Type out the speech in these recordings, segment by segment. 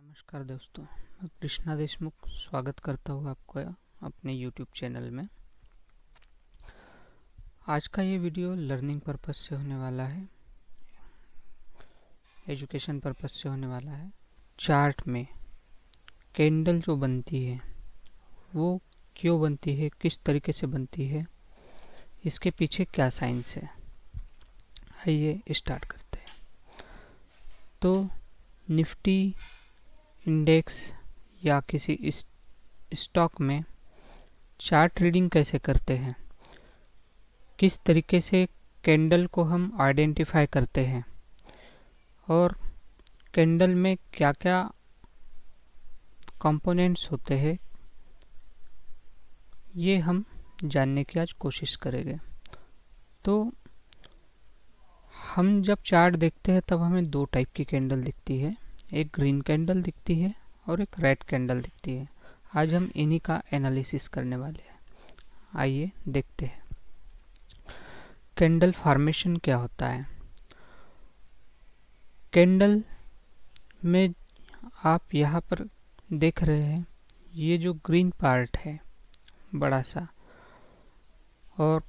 नमस्कार दोस्तों, मैं कृष्णा देशमुख स्वागत करता हूँ आपका अपने YouTube चैनल में। आज का ये वीडियो लर्निंग पर्पस से होने वाला है, एजुकेशन पर्पस से होने वाला है। चार्ट में कैंडल जो बनती है वो क्यों बनती है, किस तरीके से बनती है, इसके पीछे क्या साइंस है, आइए स्टार्ट करते हैं। तो निफ्टी इंडेक्स या किसी स्टॉक में चार्ट रीडिंग कैसे करते हैं, किस तरीके से कैंडल को हम आइडेंटिफाई करते हैं और कैंडल में क्या क्या कंपोनेंट्स होते हैं, ये हम जानने की आज कोशिश करेंगे। तो हम जब चार्ट देखते हैं तब हमें दो टाइप की कैंडल दिखती है, एक ग्रीन कैंडल दिखती है और एक रेड कैंडल दिखती है। आज हम इन्हीं का एनालिसिस करने वाले हैं। आइए देखते हैं कैंडल फॉर्मेशन क्या होता है। कैंडल में आप यहाँ पर देख रहे हैं, ये जो ग्रीन पार्ट है बड़ा सा और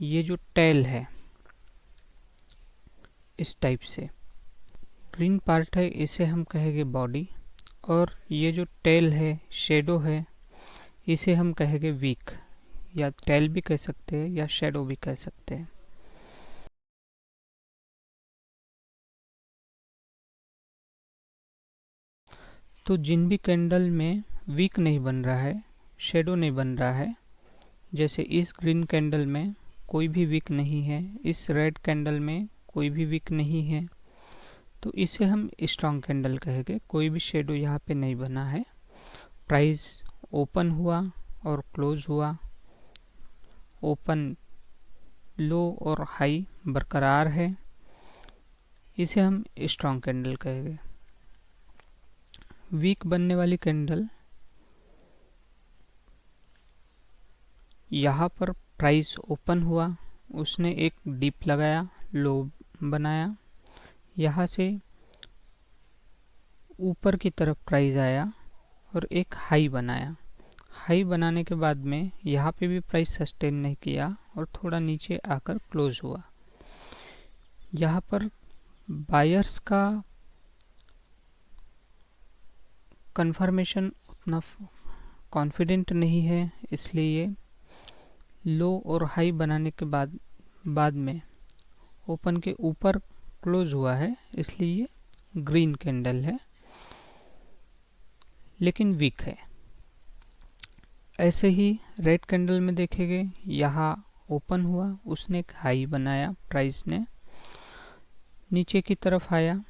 ये जो टेल है इस टाइप से, ग्रीन पार्ट है इसे हम कहेंगे बॉडी और ये जो टेल है, शेडो है, इसे हम कहेंगे वीक, या टेल भी कह सकते हैं या शेडो भी कह सकते हैं। तो जिन भी कैंडल में वीक नहीं बन रहा है, शेडो नहीं बन रहा है, जैसे इस ग्रीन कैंडल में कोई भी वीक नहीं है, इस रेड कैंडल में कोई भी वीक नहीं है, तो इसे हम स्ट्रॉन्ग कैंडल कहेंगे। कोई भी शेडो यहाँ पे नहीं बना है, प्राइस ओपन हुआ और क्लोज हुआ, ओपन लो और हाई बरकरार है, इसे हम स्ट्रॉन्ग कैंडल कहेंगे। वीक बनने वाली कैंडल, यहाँ पर प्राइस ओपन हुआ, उसने एक डिप लगाया, लो बनाया, यहाँ से ऊपर की तरफ प्राइस आया और एक हाई बनाया। हाई बनाने के बाद में यहाँ पे भी प्राइस सस्टेन नहीं किया और थोड़ा नीचे आकर क्लोज हुआ। यहाँ पर बायर्स का कंफर्मेशन उतना कॉन्फिडेंट नहीं है, इसलिए लो और हाई बनाने के बाद में ओपन के ऊपर क्लोज हुआ है, इसलिए ग्रीन कैंडल है लेकिन वीक है। ऐसे ही रेड कैंडल में देखेंगे, यहाँ ओपन हुआ, उसने एक हाई बनाया, प्राइस ने नीचे की तरफ आया,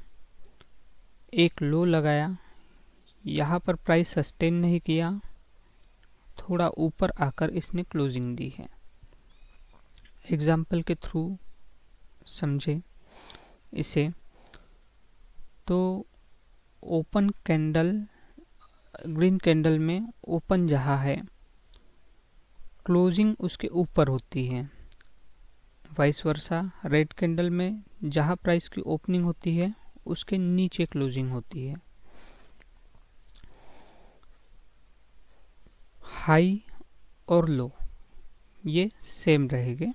एक लो लगाया, यहाँ पर प्राइस सस्टेन नहीं किया, थोड़ा ऊपर आकर इसने क्लोजिंग दी है। एग्जाम्पल के थ्रू समझे इसे। तो ओपन कैंडल, ग्रीन कैंडल में ओपन जहाँ है, क्लोजिंग उसके ऊपर होती है। वाइस वर्सा रेड कैंडल में जहाँ प्राइस की ओपनिंग होती है उसके नीचे क्लोजिंग होती है। हाई और लो ये सेम रहेंगे,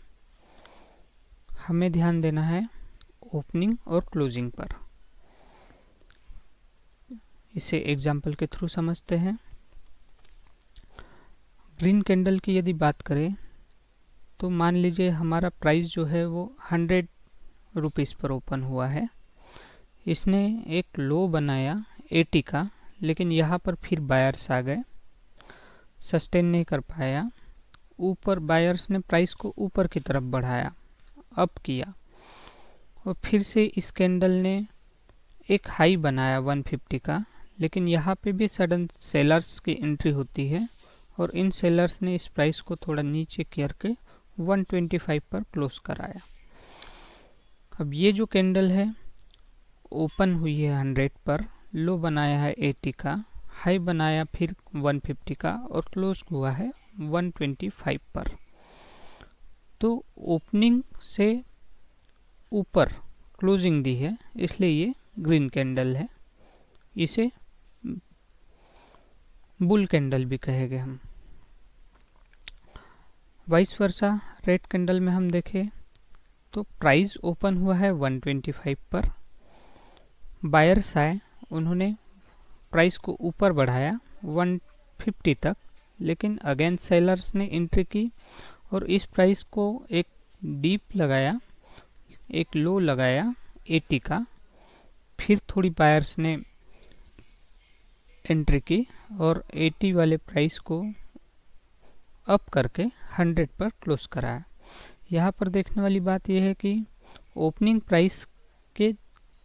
हमें ध्यान देना है ओपनिंग और क्लोजिंग पर। इसे एग्जाम्पल के थ्रू समझते हैं। ग्रीन कैंडल की यदि बात करें तो मान लीजिए हमारा प्राइस जो है वो 100 रुपीज़ पर ओपन हुआ है, इसने एक लो बनाया 80 का, लेकिन यहाँ पर फिर बायर्स आ गए, सस्टेन नहीं कर पाया, ऊपर बायर्स ने प्राइस को ऊपर की तरफ बढ़ाया, अप किया, और फिर से इस कैंडल ने एक हाई बनाया 150 का, लेकिन यहाँ पे भी सडन सेलर्स की एंट्री होती है और इन सेलर्स ने इस प्राइस को थोड़ा नीचे करके 125 पर क्लोज कराया। अब ये जो कैंडल है ओपन हुई है 100 पर, लो बनाया है 80 का, हाई बनाया फिर 150 का और क्लोज हुआ है 125 पर। तो ओपनिंग से ऊपर क्लोजिंग दी है, इसलिए ये ग्रीन कैंडल है। इसे बुल कैंडल भी कहेंगे हम। वाइस वर्सा रेड कैंडल में हम देखें तो प्राइस ओपन हुआ है 125 पर, बायर्स आए, उन्होंने प्राइस को ऊपर बढ़ाया 150 तक, लेकिन अगेन सेलर्स ने एंट्री की और इस प्राइस को एक डीप लगाया, एक लो लगाया 80 का। फिर थोड़ी बायर्स ने एंट्री की और 80 वाले प्राइस को अप करके 100 पर क्लोज कराया। यहाँ पर देखने वाली बात यह है कि ओपनिंग प्राइस के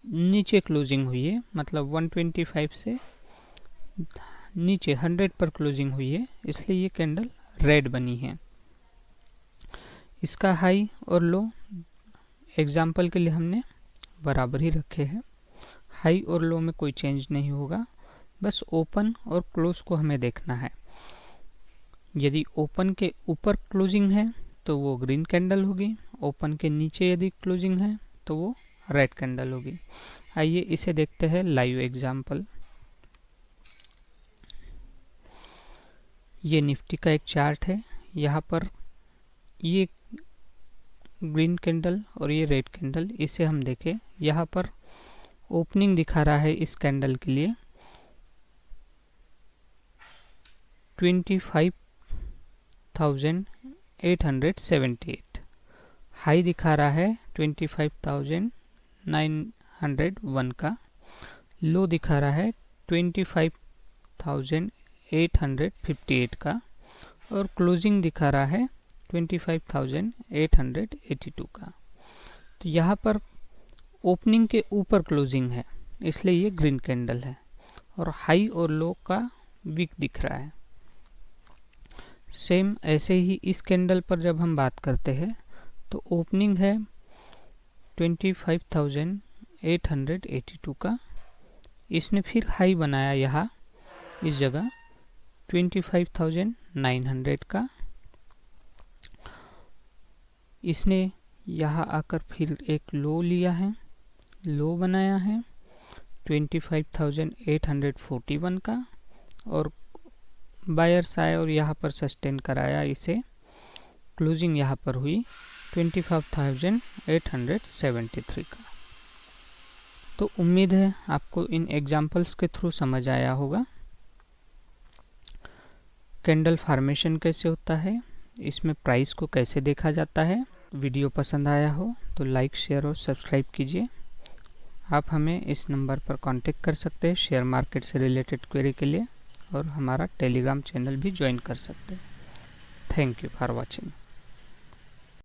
नीचे क्लोजिंग हुई है, मतलब 125 से नीचे 100 पर क्लोजिंग हुई है, इसलिए ये कैंडल रेड बनी है। इसका हाई और लो एग्जाम्पल के लिए हमने बराबर ही रखे हैं। हाई और लो में कोई चेंज नहीं होगा, बस ओपन और क्लोज को हमें देखना है। यदि ओपन के ऊपर क्लोजिंग है तो वो ग्रीन कैंडल होगी, ओपन के नीचे यदि क्लोजिंग है तो वो रेड कैंडल होगी। आइए इसे देखते हैं लाइव एग्जाम्पल। ये निफ्टी का एक चार्ट है। यहाँ पर ये ग्रीन कैंडल और ये रेड कैंडल, इसे हम देखें। यहाँ पर ओपनिंग दिखा रहा है इस कैंडल के लिए 25,878, हाई दिखा रहा है 25,901 का, लो दिखा रहा है 25,858 का और क्लोजिंग दिखा रहा है 25,882 का। तो यहाँ पर ओपनिंग के ऊपर क्लोजिंग है, इसलिए ये ग्रीन कैंडल है और हाई और लो का वीक दिख रहा है। सेम ऐसे ही इस कैंडल पर जब हम बात करते हैं तो ओपनिंग है 25,882 का, इसने फिर हाई बनाया यहाँ इस जगह 25,900 का, इसने यहाँ आकर फिर एक लो लिया है, लो बनाया है 25,841 का और बायर्स आए और यहाँ पर सस्टेन कराया इसे, क्लोजिंग यहाँ पर हुई 25,873 का। तो उम्मीद है आपको इन एग्जाम्पल्स के थ्रू समझ आया होगा कैंडल फॉर्मेशन कैसे होता है, इसमें प्राइस को कैसे देखा जाता है। वीडियो पसंद आया हो तो लाइक, शेयर और सब्सक्राइब कीजिए। आप हमें इस नंबर पर कांटेक्ट कर सकते हैं शेयर मार्केट से रिलेटेड क्वेरी के लिए और हमारा टेलीग्राम चैनल भी ज्वाइन कर सकते हैं। Thank you for watching.